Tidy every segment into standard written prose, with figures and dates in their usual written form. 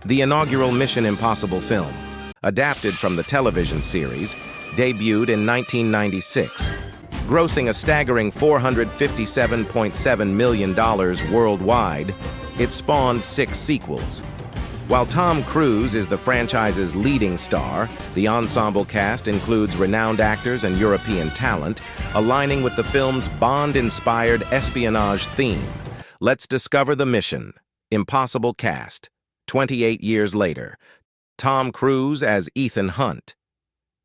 The inaugural Mission Impossible film, adapted from the television series, debuted in 1996, grossing a staggering $457.7 million worldwide. It spawned 6 sequels. While Tom Cruise is the franchise's leading star, the ensemble cast includes renowned actors and European talent, aligning with the film's Bond-inspired espionage theme. Let's discover the Mission Impossible cast. 28 years later, Tom Cruise as Ethan Hunt.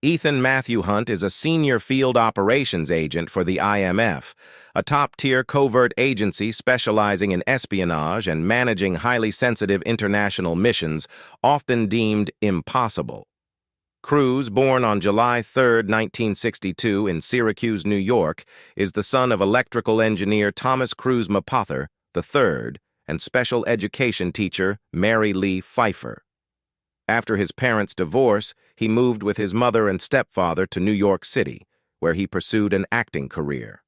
Ethan Matthew Hunt is a senior field operations agent for the IMF, a top-tier covert agency specializing in espionage and managing highly sensitive international missions, often deemed impossible. Cruise, born on July 3, 1962 in Syracuse, New York, is the son of electrical engineer Thomas Cruise Mapother III and special education teacher Mary Lee Pfeiffer. After his parents' divorce, he moved with his mother and stepfather to New York City, where he pursued an acting career.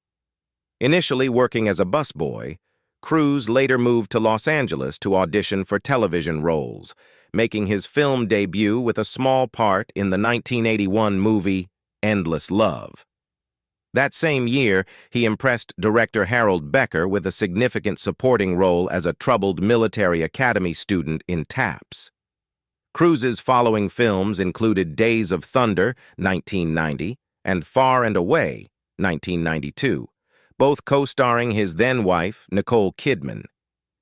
Initially working as a busboy, Cruise later moved to Los Angeles to audition for television roles, making his film debut with a small part in the 1981 movie Endless Love. That same year, he impressed director Harold Becker with a significant supporting role as a troubled military academy student in Taps. Cruise's following films included Days of Thunder, 1990, and Far and Away, 1992, both co-starring his then-wife, Nicole Kidman.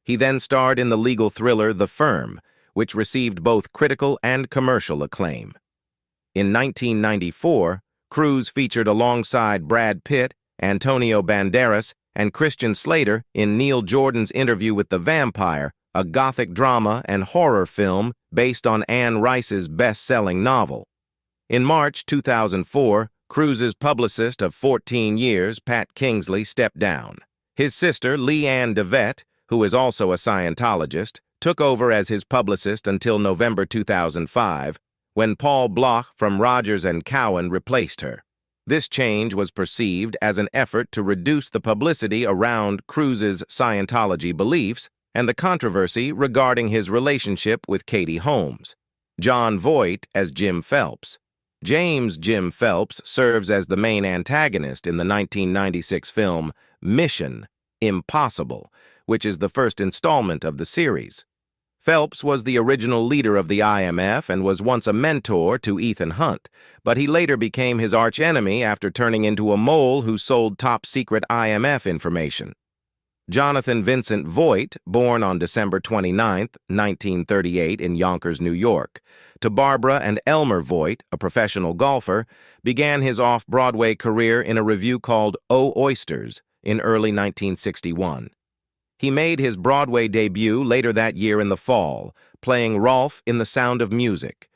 He then starred in the legal thriller The Firm, which received both critical and commercial acclaim. In 1994, Cruise featured alongside Brad Pitt, Antonio Banderas, and Christian Slater in Neil Jordan's Interview with the Vampire, a gothic drama and horror film based on Anne Rice's best-selling novel. In March 2004, Cruise's publicist of 14 years, Pat Kingsley, stepped down. His sister, Leigh Ann DeVette, who is also a Scientologist, took over as his publicist until November 2005, when Paul Bloch from Rogers & Cowan replaced her. This change was perceived as an effort to reduce the publicity around Cruise's Scientology beliefs and the controversy regarding his relationship with Katie Holmes. Jon Voight as Jim Phelps. Jim Phelps serves as the main antagonist in the 1996 film Mission Impossible, which is the first installment of the series. Phelps was the original leader of the IMF and was once a mentor to Ethan Hunt, but he later became his archenemy after turning into a mole who sold top-secret IMF information. Jonathan Vincent Voight, born on December 29, 1938 in Yonkers, New York, to Barbara and Elmer Voight, a professional golfer, began his off-Broadway career in a revue called Oh Oysters in early 1961. He made his Broadway debut later that year in the fall, playing Rolf in The Sound of Music.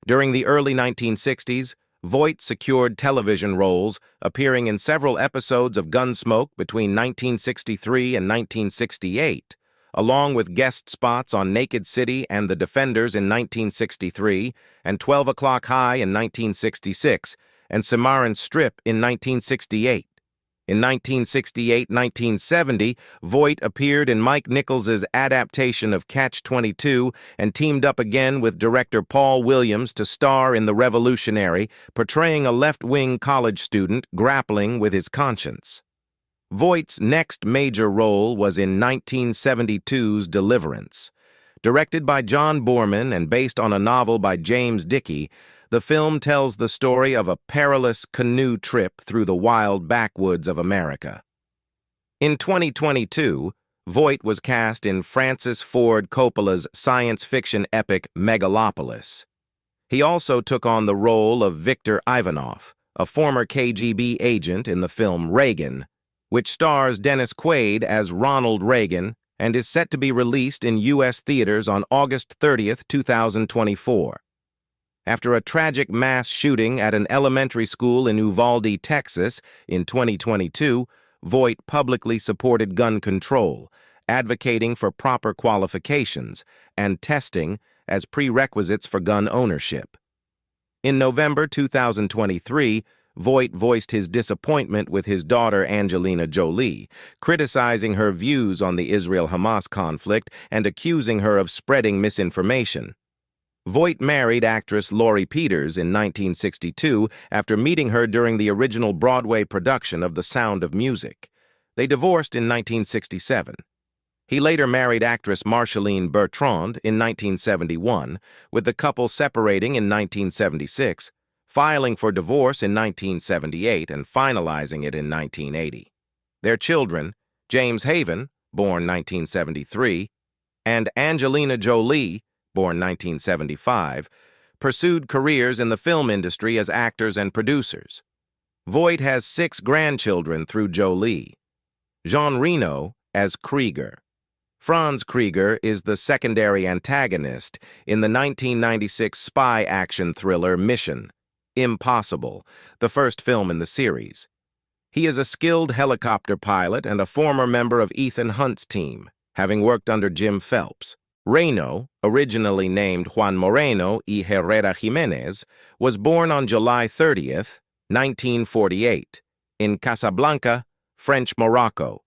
During the early 1960s, Voight secured television roles, appearing in several episodes of Gunsmoke between 1963 and 1968, along with guest spots on Naked City and The Defenders in 1963, and 12 O'Clock High in 1966, and Cimarron Strip in 1968. In 1968-1970, Voight appeared in Mike Nichols's adaptation of Catch-22 and teamed up again with director Paul Williams to star in The Revolutionary, portraying a left-wing college student grappling with his conscience. Voight's next major role was in 1972's Deliverance. Directed by John Boorman and based on a novel by James Dickey, the film tells the story of a perilous canoe trip through the wild backwoods of America. In 2022, Voight was cast in Francis Ford Coppola's science fiction epic Megalopolis. He also took on the role of Viktor Ivanov, a former KGB agent in the film Reagan, which stars Dennis Quaid as Ronald Reagan and is set to be released in U.S. theaters on August 30, 2024. After a tragic mass shooting at an elementary school in Uvalde, Texas, in 2022, Voight publicly supported gun control, advocating for proper qualifications and testing as prerequisites for gun ownership. In November 2023, Voight voiced his disappointment with his daughter Angelina Jolie, criticizing her views on the Israel-Hamas conflict and accusing her of spreading misinformation. Voight married actress Laurie Peters in 1962 after meeting her during the original Broadway production of The Sound of Music. They divorced in 1967. He later married actress Marceline Bertrand in 1971, with the couple separating in 1976, filing for divorce in 1978 and finalizing it in 1980. Their children, James Haven, born 1973, and Angelina Jolie, born 1975, pursued careers in the film industry as actors and producers. Voight has 6 grandchildren through Jolie. Jean Reno as Krieger. Franz Krieger is the secondary antagonist in the 1996 spy action thriller Mission: Impossible, the first film in the series. He is a skilled helicopter pilot and a former member of Ethan Hunt's team, having worked under Jim Phelps. Reno, originally named Juan Moreno y Herrera Jimenez, was born on July 30th, 1948, in Casablanca, French Morocco.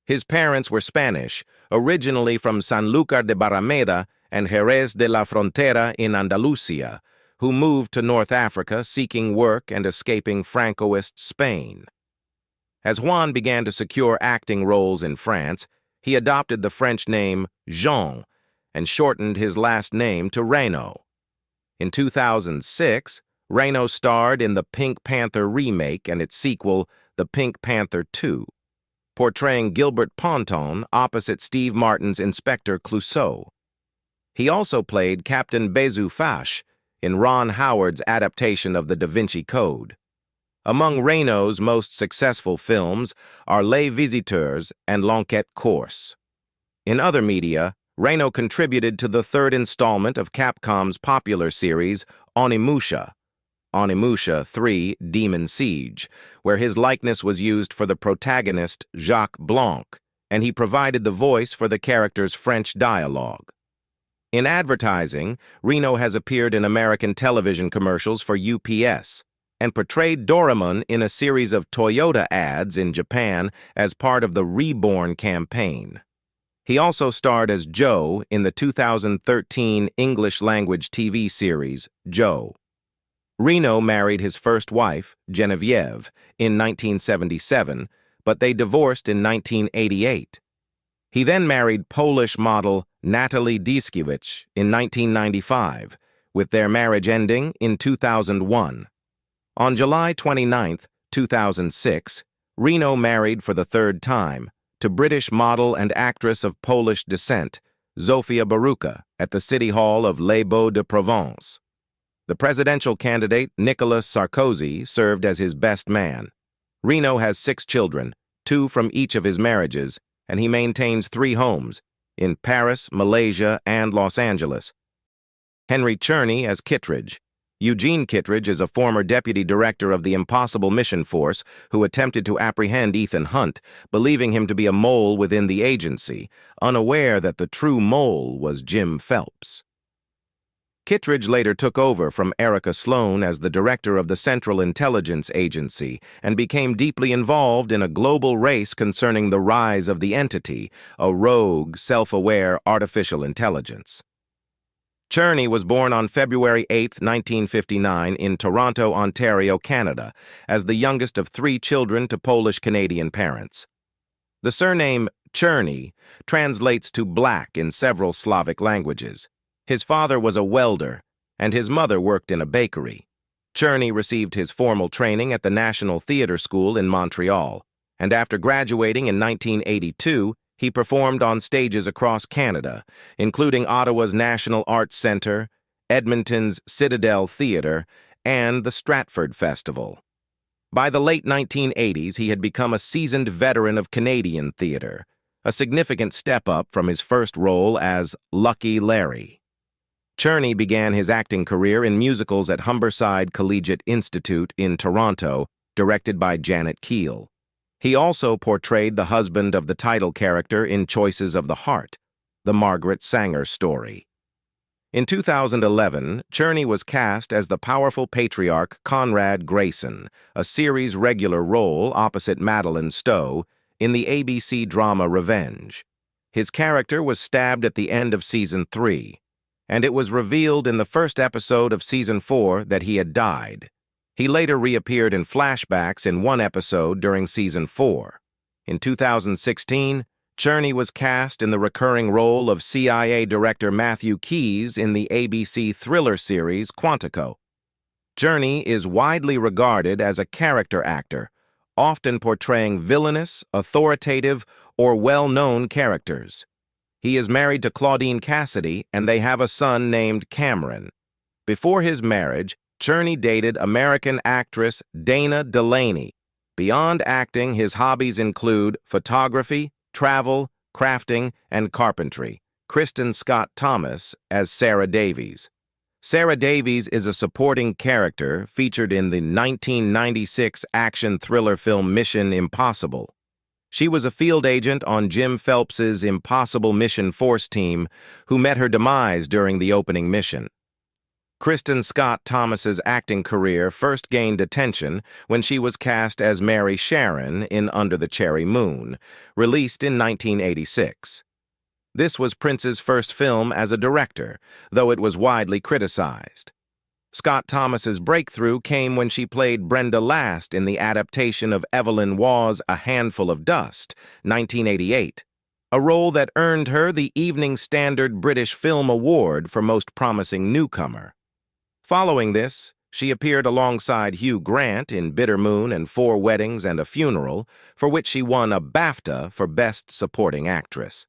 His parents were Spanish, originally from Sanlúcar de Barrameda and Jerez de la Frontera in Andalusia, who moved to North Africa seeking work and escaping Francoist Spain. As Juan began to secure acting roles in France, he adopted the French name Jean and shortened his last name to Reno. In 2006, Reno starred in the Pink Panther remake and its sequel, The Pink Panther 2, portraying Gilbert Ponton opposite Steve Martin's Inspector Clouseau. He also played Captain Bezu Fache in Ron Howard's adaptation of the Da Vinci Code. Among Reno's most successful films are Les Visiteurs and L'Enquête Corse. In other media, Reno contributed to the 3rd installment of Capcom's popular series Onimusha, Onimusha 3 Demon Siege, where his likeness was used for the protagonist Jacques Blanc, and he provided the voice for the character's French dialogue. In advertising, Reno has appeared in American television commercials for UPS and portrayed Doraemon in a series of Toyota ads in Japan as part of the Reborn campaign. He also starred as Joe in the 2013 English-language TV series, Joe. Reno married his first wife, Genevieve, in 1977, but they divorced in 1988. He then married Polish model Natalie Dieskiewicz in 1995, with their marriage ending in 2001. On July 29, 2006, Reno married for the 3rd time to British model and actress of Polish descent, Zofia Baruka, at the City Hall of Les Baux-de-Provence. The presidential candidate, Nicolas Sarkozy, served as his best man. Reno has 6 children, 2 from each of his marriages, and he maintains 3 homes in Paris, Malaysia, and Los Angeles. Henry Czerny as Kittridge. Eugene Kittridge is a former deputy director of the Impossible Mission Force who attempted to apprehend Ethan Hunt, believing him to be a mole within the agency, unaware that the true mole was Jim Phelps. Kittridge later took over from Erica Sloan as the director of the Central Intelligence Agency and became deeply involved in a global race concerning the rise of the entity, a rogue, self-aware artificial intelligence. Czerny was born on February 8, 1959, in Toronto, Ontario, Canada, as the youngest of 3 children to Polish-Canadian parents. The surname Czerny translates to black in several Slavic languages. His father was a welder, and his mother worked in a bakery. Czerny received his formal training at the National Theatre School in Montreal, and after graduating in 1982, he performed on stages across Canada, including Ottawa's National Arts Centre, Edmonton's Citadel Theatre, and the Stratford Festival. By the late 1980s, he had become a seasoned veteran of Canadian theatre, a significant step up from his first role as Lucky Larry. Czerny began his acting career in musicals at Humberside Collegiate Institute in Toronto, directed by Janet Keel. He also portrayed the husband of the title character in Choices of the Heart, the Margaret Sanger story. In 2011, Czerny was cast as the powerful patriarch Conrad Grayson, a series regular role opposite Madeleine Stowe in the ABC drama Revenge. His character was stabbed at the end of Season 3, and it was revealed in the first episode of Season 4 that he had died. He later reappeared in flashbacks in one episode during Season 4. In 2016, Czerny was cast in the recurring role of CIA Director Matthew Keyes in the ABC thriller series Quantico. Czerny is widely regarded as a character actor, often portraying villainous, authoritative, or well-known characters. He is married to Claudine Cassidy, and they have a son named Cameron. Before his marriage, Czerny dated American actress Dana Delaney. Beyond acting, his hobbies include photography, travel, crafting, and carpentry. Kristen Scott Thomas as Sarah Davies. Sarah Davies is a supporting character featured in the 1996 action thriller film Mission Impossible. She was a field agent on Jim Phelps's Impossible Mission Force team who met her demise during the opening mission. Kristen Scott Thomas's acting career first gained attention when she was cast as Mary Sharon in Under the Cherry Moon, released in 1986. This was Prince's first film as a director, though it was widely criticized. Scott Thomas's breakthrough came when she played Brenda Last in the adaptation of Evelyn Waugh's A Handful of Dust, 1988, a role that earned her the Evening Standard British Film Award for Most Promising Newcomer. Following this, she appeared alongside Hugh Grant in Bitter Moon and 4 Weddings and a Funeral, for which she won a BAFTA for Best Supporting Actress.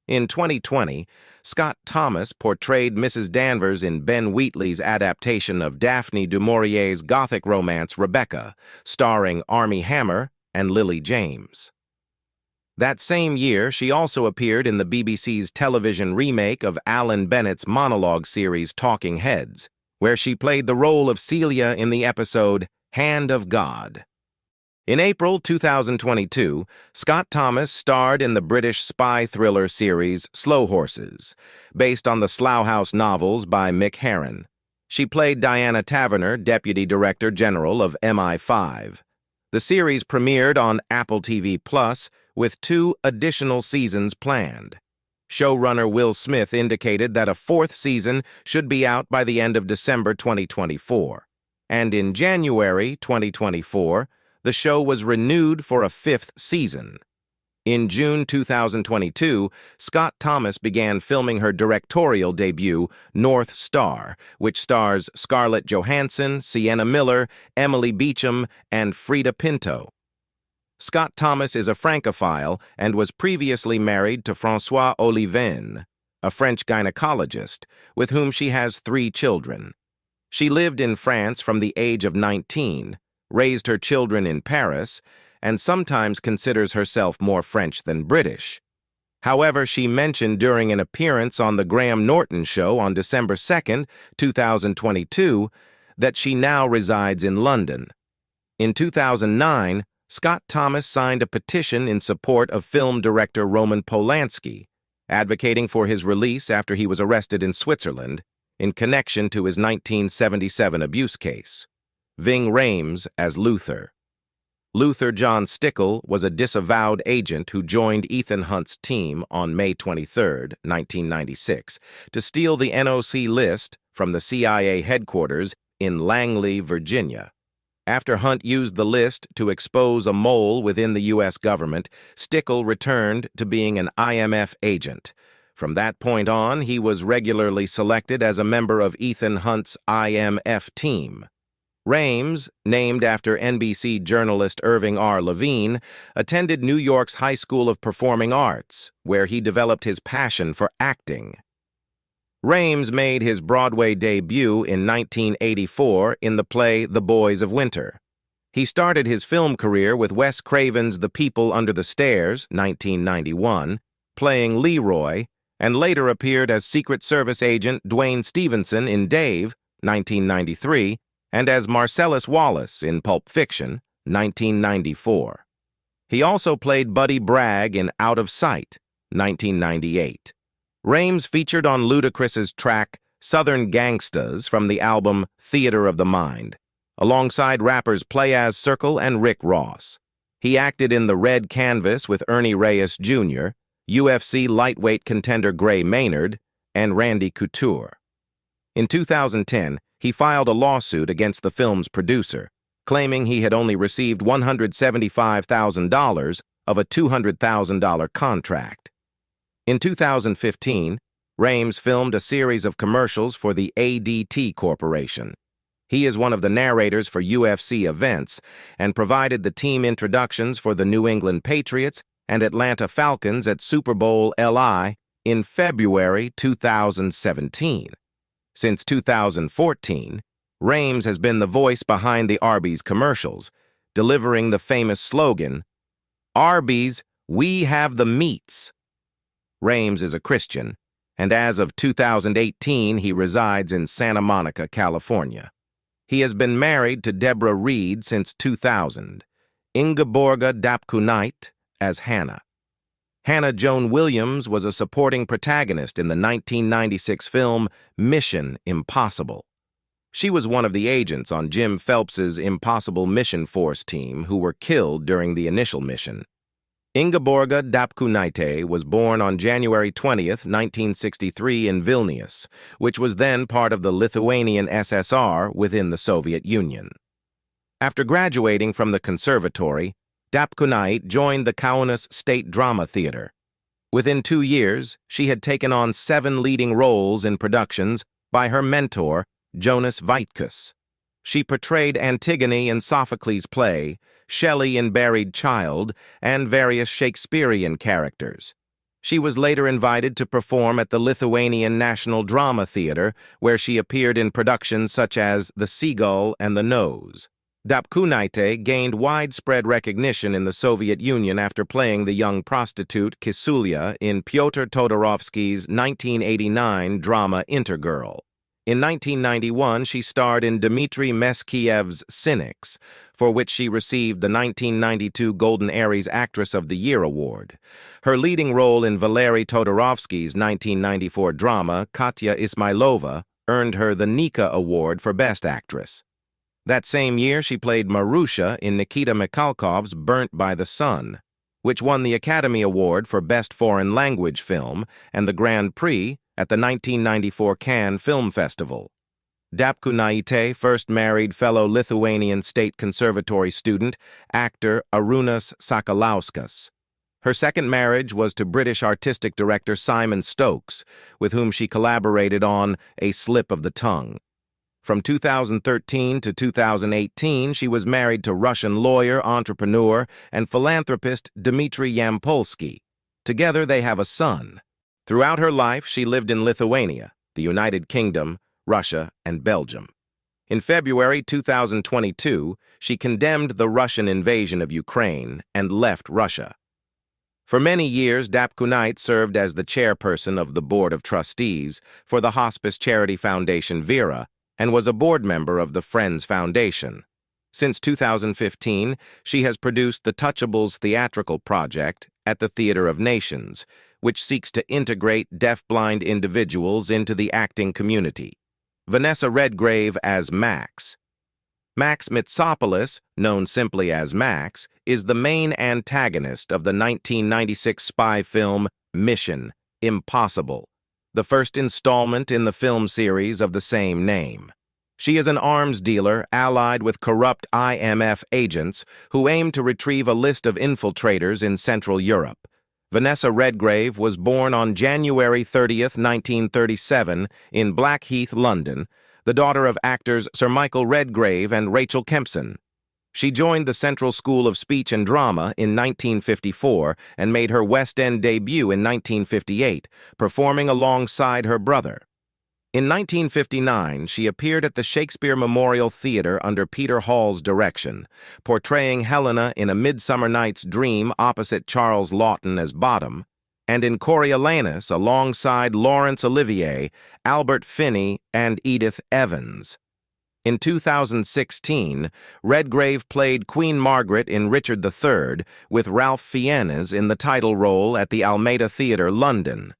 In 2020, Scott Thomas portrayed Mrs. Danvers in Ben Wheatley's adaptation of Daphne du Maurier's gothic romance Rebecca, starring Armie Hammer and Lily James. That same year, she also appeared in the BBC's television remake of Alan Bennett's monologue series Talking Heads, where she played the role of Celia in the episode Hand of God. In April 2022, Scott Thomas starred in the British spy thriller series Slow Horses, based on the Slough House novels by Mick Herron. She played Diana Taverner, Deputy Director General of MI5. The series premiered on Apple TV Plus with 2 additional seasons planned. Showrunner Will Smith indicated that a 4th season should be out by the end of December 2024. And in January 2024, the show was renewed for a 5th season. In June 2022, Scott Thomas began filming her directorial debut, North Star, which stars Scarlett Johansson, Sienna Miller, Emily Beecham, and Frida Pinto. Scott Thomas is a Francophile and was previously married to François Olivain, a French gynecologist, with whom she has 3 children. She lived in France from the age of 19, raised her children in Paris, and sometimes considers herself more French than British. However, she mentioned during an appearance on The Graham Norton Show on December 2, 2022, that she now resides in London. In 2009, Scott Thomas signed a petition in support of film director Roman Polanski, advocating for his release after he was arrested in Switzerland in connection to his 1977 abuse case. Ving Rhames as Luther. Luther John Stickle was a disavowed agent who joined Ethan Hunt's team on May 23, 1996, to steal the NOC list from the CIA headquarters in Langley, Virginia. After Hunt used the list to expose a mole within the U.S. government, Stickle returned to being an IMF agent. From that point on, he was regularly selected as a member of Ethan Hunt's IMF team. Rhames, named after NBC journalist Irving R. Levine, attended New York's High School of Performing Arts, where he developed his passion for acting. Rhames made his Broadway debut in 1984 in the play The Boys of Winter. He started his film career with Wes Craven's The People Under the Stairs, 1991, playing Leroy, and later appeared as Secret Service agent Dwayne Stevenson in Dave, 1993, and as Marcellus Wallace in Pulp Fiction, 1994. He also played Buddy Bragg in Out of Sight, 1998. Rhames featured on Ludacris's track Southern Gangstas from the album Theater of the Mind, alongside rappers Playaz Circle and Rick Ross. He acted in The Red Canvas with Ernie Reyes Jr., UFC lightweight contender Gray Maynard, and Randy Couture. In 2010, he filed a lawsuit against the film's producer, claiming he had only received $175,000 of a $200,000 contract. In 2015, Rhames filmed a series of commercials for the ADT Corporation. He is one of the narrators for UFC events and provided the team introductions for the New England Patriots and Atlanta Falcons at Super Bowl LI in February 2017. Since 2014, Rhames has been the voice behind the Arby's commercials, delivering the famous slogan, "Arby's, we have the meats." Rhames is a Christian, and as of 2018, he resides in Santa Monica, California. He has been married to Deborah Reed since 2000, Ingeborga Dapkunaite as Hannah. Hannah Joan Williams was a supporting protagonist in the 1996 film Mission Impossible. She was one of the agents on Jim Phelps's Impossible Mission Force team who were killed during the initial mission. Ingeborga Dapkunaite was born on January 20, 1963 in Vilnius, which was then part of the Lithuanian SSR within the Soviet Union. After graduating from the conservatory, Dapkunaite joined the Kaunas State Drama Theater. Within 2 years, she had taken on 7 leading roles in productions by her mentor, Jonas Vaitkus. She portrayed Antigone in Sophocles' play, Shelley in Buried Child, and various Shakespearean characters. She was later invited to perform at the Lithuanian National Drama Theater, where she appeared in productions such as The Seagull and The Nose. Dapkunaite gained widespread recognition in the Soviet Union after playing the young prostitute Kisulia in Pyotr Todorovsky's 1989 drama Intergirl. In 1991, she starred in Dmitry Meskiev's Cynics, for which she received the 1992 Golden Aries Actress of the Year award. Her leading role in Valery Todorovsky's 1994 drama, Katya Ismailova, earned her the Nika Award for Best Actress. That same year, she played Marusha in Nikita Mikhalkov's Burnt by the Sun, which won the Academy Award for Best Foreign Language Film and the Grand Prix at the 1994 Cannes Film Festival. Dapkunaite first married fellow Lithuanian State Conservatory student, actor Arūnas Sakalauskas. Her second marriage was to British artistic director Simon Stokes, with whom she collaborated on A Slip of the Tongue. From 2013 to 2018, she was married to Russian lawyer, entrepreneur, and philanthropist Dmitry Yampolsky. Together they have a son. Throughout her life, she lived in Lithuania, the United Kingdom, Russia, and Belgium. In February 2022, she condemned the Russian invasion of Ukraine and left Russia. For many years, Dapkunaite served as the chairperson of the Board of Trustees for the hospice charity foundation Vera and was a board member of the Friends Foundation. Since 2015, she has produced the Touchables theatrical project at the Theater of Nations, which seeks to integrate deaf-blind individuals into the acting community. Vanessa Redgrave as Max. Max Mitsopoulos, known simply as Max, is the main antagonist of the 1996 spy film Mission Impossible, the first installment in the film series of the same name. She is an arms dealer allied with corrupt IMF agents who aim to retrieve a list of infiltrators in Central Europe. Vanessa Redgrave was born on January 30, 1937, in Blackheath, London, the daughter of actors Sir Michael Redgrave and Rachel Kempson. She joined the Central School of Speech and Drama in 1954 and made her West End debut in 1958, performing alongside her brother. In 1959, she appeared at the Shakespeare Memorial Theatre under Peter Hall's direction, portraying Helena in A Midsummer Night's Dream opposite Charles Laughton as Bottom, and in Coriolanus alongside Laurence Olivier, Albert Finney, and Edith Evans. In 2016, Redgrave played Queen Margaret in Richard III with Ralph Fiennes in the title role at the Almeida Theatre, London.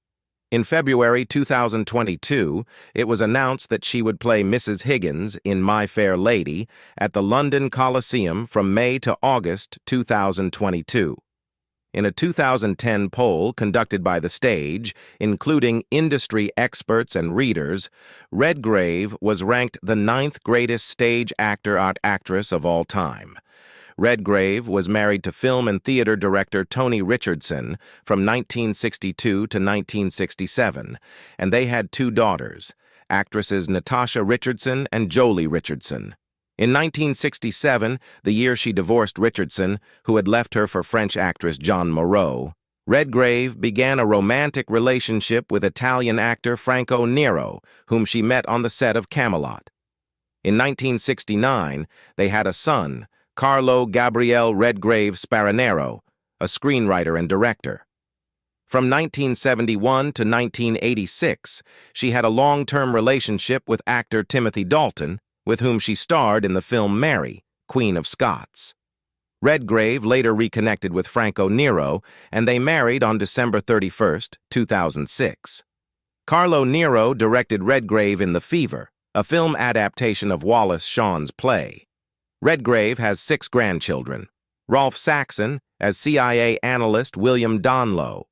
In February 2022, it was announced that she would play Mrs. Higgins in My Fair Lady at the London Coliseum from May to August 2022. In a 2010 poll conducted by The Stage, including industry experts and readers, Redgrave was ranked the 9th greatest stage actor/actress of all time. Redgrave was married to film and theater director Tony Richardson from 1962 to 1967, and they had 2 daughters, actresses Natasha Richardson and Jolie Richardson. In 1967, the year she divorced Richardson, who had left her for French actress Jeanne Moreau, Redgrave began a romantic relationship with Italian actor Franco Nero, whom she met on the set of Camelot. In 1969, they had a son, Carlo Gabriele Redgrave Sparanero, a screenwriter and director. From 1971 to 1986, she had a long-term relationship with actor Timothy Dalton, with whom she starred in the film Mary, Queen of Scots. Redgrave later reconnected with Franco Nero, and they married on December 31, 2006. Carlo Nero directed Redgrave in The Fever, a film adaptation of Wallace Shawn's play. Redgrave has 6 grandchildren. Rolf Saxon as CIA analyst William Donloe.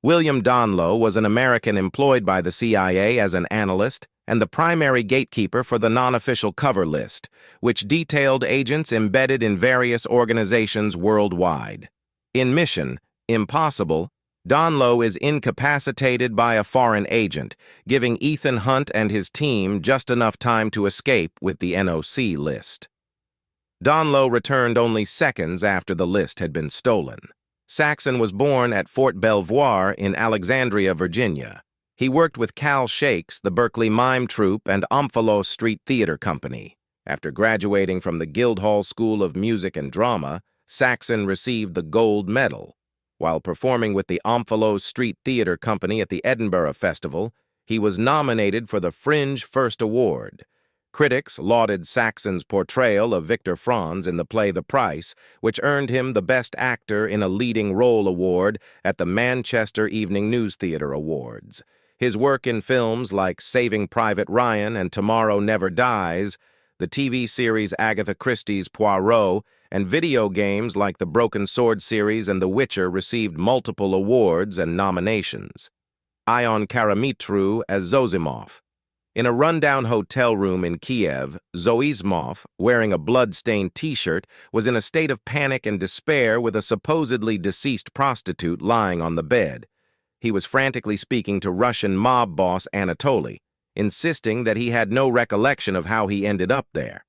William Donloe was an American employed by the CIA as an analyst and the primary gatekeeper for the non-official cover list, which detailed agents embedded in various organizations worldwide. In Mission Impossible, Donloe is incapacitated by a foreign agent, giving Ethan Hunt and his team just enough time to escape with the NOC list. Donloe returned only seconds after the list had been stolen. Saxon was born at Fort Belvoir in Alexandria, Virginia. He worked with Cal Shakes, the Berkeley Mime Troupe, and Omphalos Street Theater Company. After graduating from the Guildhall School of Music and Drama, Saxon received the Gold Medal. While performing with the Omphalos Street Theater Company at the Edinburgh Festival, he was nominated for the Fringe First Award. Critics lauded Saxon's portrayal of Victor Franz in the play The Price, which earned him the Best Actor in a Leading Role award at the Manchester Evening News Theatre Awards. His work in films like Saving Private Ryan and Tomorrow Never Dies, the TV series Agatha Christie's Poirot, and video games like the Broken Sword series and The Witcher received multiple awards and nominations. Ion Caramitru as Zosimov. In a rundown hotel room in Kiev, Zosimov, wearing a blood-stained T-shirt, was in a state of panic and despair with a supposedly deceased prostitute lying on the bed. He was frantically speaking to Russian mob boss Anatoly, insisting that he had no recollection of how he ended up there.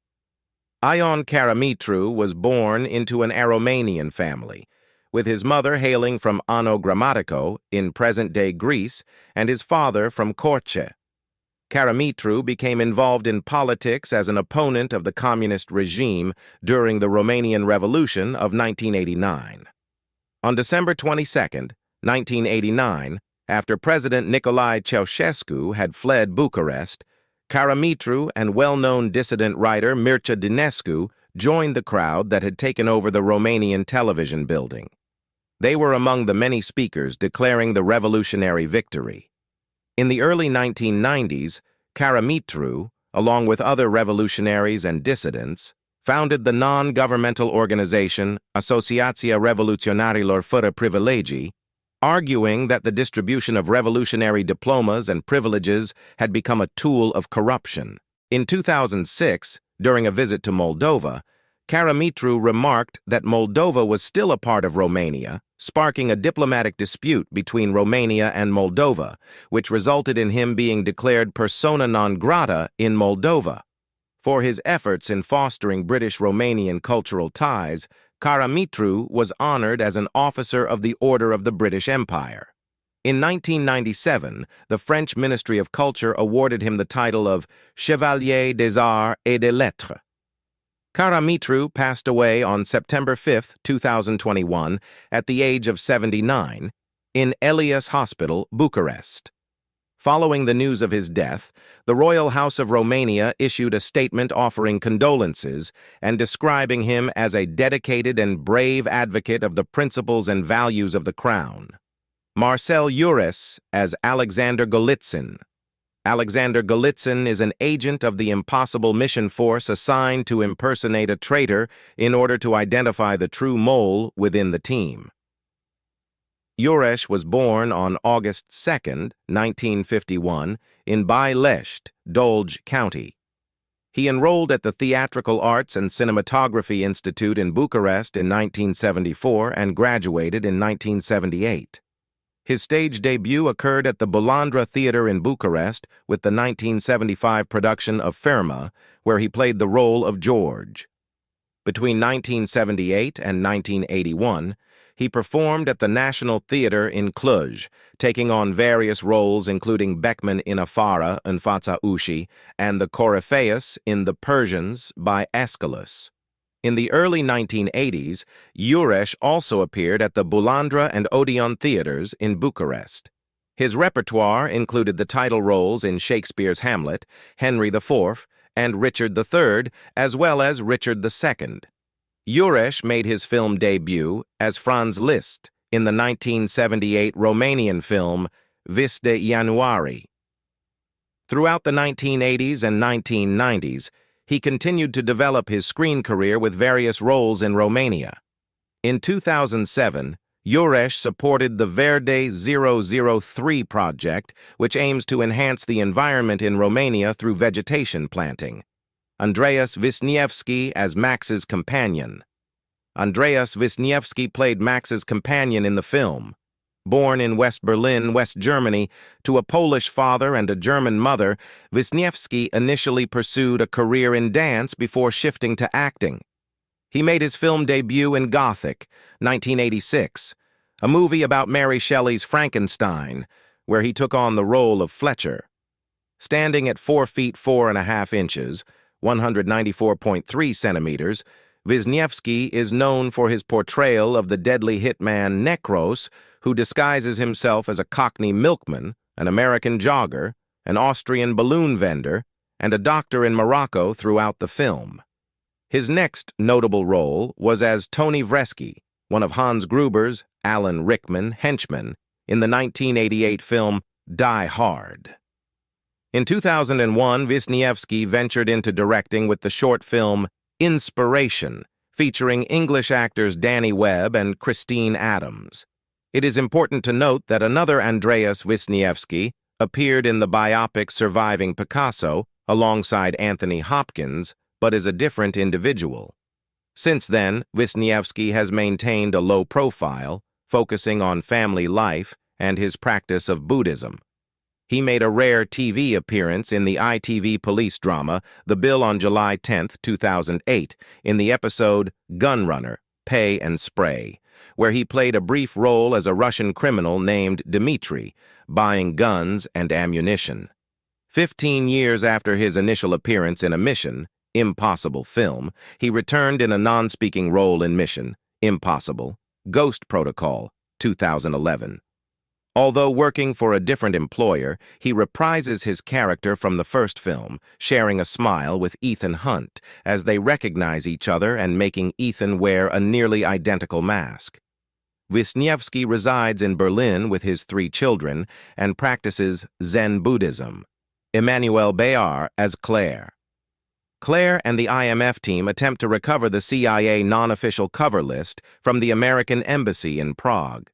Ion Caramitru was born into an Aromanian family, with his mother hailing from Ano Grammatiko in present-day Greece and his father from Korce. Caramitru became involved in politics as an opponent of the communist regime during the Romanian Revolution of 1989. On December 22, 1989, after President Nicolae Ceausescu had fled Bucharest, Caramitru and well-known dissident writer Mircea Dinescu joined the crowd that had taken over the Romanian television building. They were among the many speakers declaring the revolutionary victory. In the early 1990s, Caramitru, along with other revolutionaries and dissidents, founded the non-governmental organization Asociația Revoluționarilor Fără Privilegii, arguing that the distribution of revolutionary diplomas and privileges had become a tool of corruption. In 2006, during a visit to Moldova, Caramitru remarked that Moldova was still a part of Romania, sparking a diplomatic dispute between Romania and Moldova, which resulted in him being declared persona non grata in Moldova. For his efforts in fostering British-Romanian cultural ties, Caramitru was honored as an officer of the Order of the British Empire. In 1997, the French Ministry of Culture awarded him the title of Chevalier des Arts et des Lettres. Caramitru passed away on September 5, 2021, at the age of 79, in Elias Hospital, Bucharest. Following the news of his death, the Royal House of Romania issued a statement offering condolences and describing him as a dedicated and brave advocate of the principles and values of the Crown. Marcel Iures as Alexander Golitsyn. Alexander Golitsyn is an agent of the Impossible Mission Force assigned to impersonate a traitor in order to identify the true mole within the team. Iures was born on August 2, 1951, in Băilești, Dolj County. He enrolled at the Theatrical Arts and Cinematography Institute in Bucharest in 1974 and graduated in 1978. His stage debut occurred at the Bulandra Theatre in Bucharest with the 1975 production of Firma, where he played the role of George. Between 1978 and 1981, he performed at the National Theatre in Cluj, taking on various roles including Beckman in Afara and Fața Ușii and the Coryphaeus in The Persians by Aeschylus. In the early 1980s, Iures also appeared at the Bulandra and Odeon theaters in Bucharest. His repertoire included the title roles in Shakespeare's Hamlet, Henry IV, and Richard III, as well as Richard II. Iures made his film debut as Franz Liszt in the 1978 Romanian film Vis de Ianuarie. Throughout the 1980s and 1990s, he continued to develop his screen career with various roles in Romania. In 2007, Iures supported the Verde 003 project, which aims to enhance the environment in Romania through vegetation planting. Andreas Wisniewski as Max's companion. Andreas Wisniewski played Max's companion in the film. Born in West Berlin, West Germany, to a Polish father and a German mother, Wisniewski initially pursued a career in dance before shifting to acting. He made his film debut in Gothic, 1986, a movie about Mary Shelley's Frankenstein, where he took on the role of Fletcher. Standing at 4 feet 4.5 inches, 194.3 centimeters, Wisniewski is known for his portrayal of the deadly hitman Necros, who disguises himself as a Cockney milkman, an American jogger, an Austrian balloon vendor, and a doctor in Morocco throughout the film. His next notable role was as Tony Vresky, one of Hans Gruber's, Alan Rickman, henchmen, in the 1988 film Die Hard. In 2001, Wisniewski ventured into directing with the short film Inspiration, featuring English actors Danny Webb and Christine Adams. It is important to note that another Andreas Wisniewski appeared in the biopic Surviving Picasso alongside Anthony Hopkins, but is a different individual. Since then, Wisniewski has maintained a low profile, focusing on family life and his practice of Buddhism. He made a rare TV appearance in the ITV police drama The Bill on July 10, 2008, in the episode Gunrunner, Pay and Spray, where he played a brief role as a Russian criminal named Dmitry, buying guns and ammunition. 15 years after his initial appearance in a Mission, Impossible film, he returned in a non-speaking role in Mission, Impossible, Ghost Protocol, 2011. Although working for a different employer, he reprises his character from the first film, sharing a smile with Ethan Hunt as they recognize each other and making Ethan wear a nearly identical mask. Wisniewski resides in Berlin with his 3 children and practices Zen Buddhism. Emmanuelle Beart as Claire. Claire and the IMF team attempt to recover the CIA non-official cover list from the American Embassy in Prague.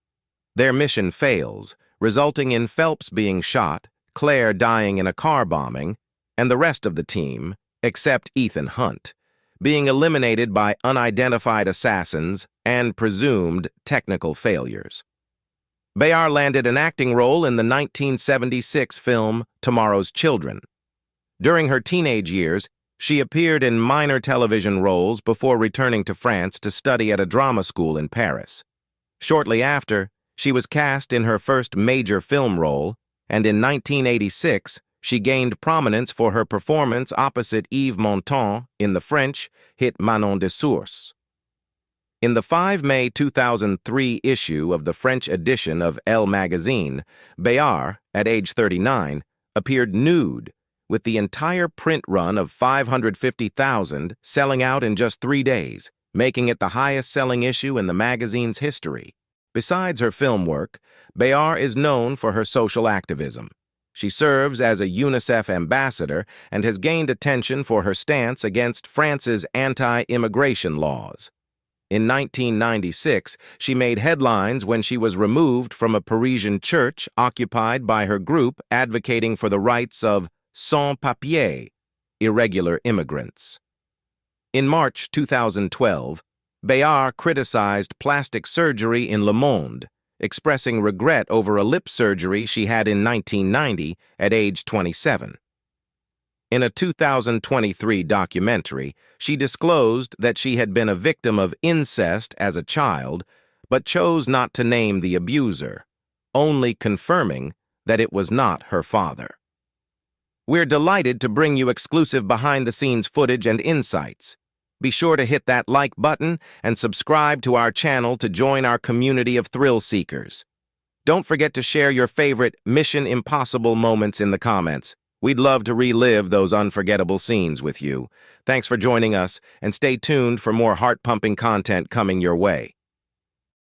Their mission fails, resulting in Phelps being shot, Claire dying in a car bombing, and the rest of the team, except Ethan Hunt, being eliminated by unidentified assassins and presumed technical failures. Beart landed an acting role in the 1976 film Tomorrow's Children. During her teenage years, she appeared in minor television roles before returning to France to study at a drama school in Paris. Shortly after, she was cast in her first major film role, and in 1986, she gained prominence for her performance opposite Yves Montand in the French hit Manon de Source. In the 5 May 2003 issue of the French edition of Elle magazine, Beart, at age 39, appeared nude, with the entire print run of 550,000 selling out in just 3 days, making it the highest-selling issue in the magazine's history. Besides her film work, Beart is known for her social activism. She serves as a UNICEF ambassador and has gained attention for her stance against France's anti-immigration laws. In 1996, she made headlines when she was removed from a Parisian church occupied by her group advocating for the rights of sans-papiers, irregular immigrants. In March 2012, Beart criticized plastic surgery in Le Monde, expressing regret over a lip surgery she had in 1990 at age 27. In a 2023 documentary, she disclosed that she had been a victim of incest as a child, but chose not to name the abuser, only confirming that it was not her father. We're delighted to bring you exclusive behind-the-scenes footage and insights. Be sure to hit that like button and subscribe to our channel to join our community of thrill seekers. Don't forget to share your favorite Mission Impossible moments in the comments. We'd love to relive those unforgettable scenes with you. Thanks for joining us, and stay tuned for more heart-pumping content coming your way.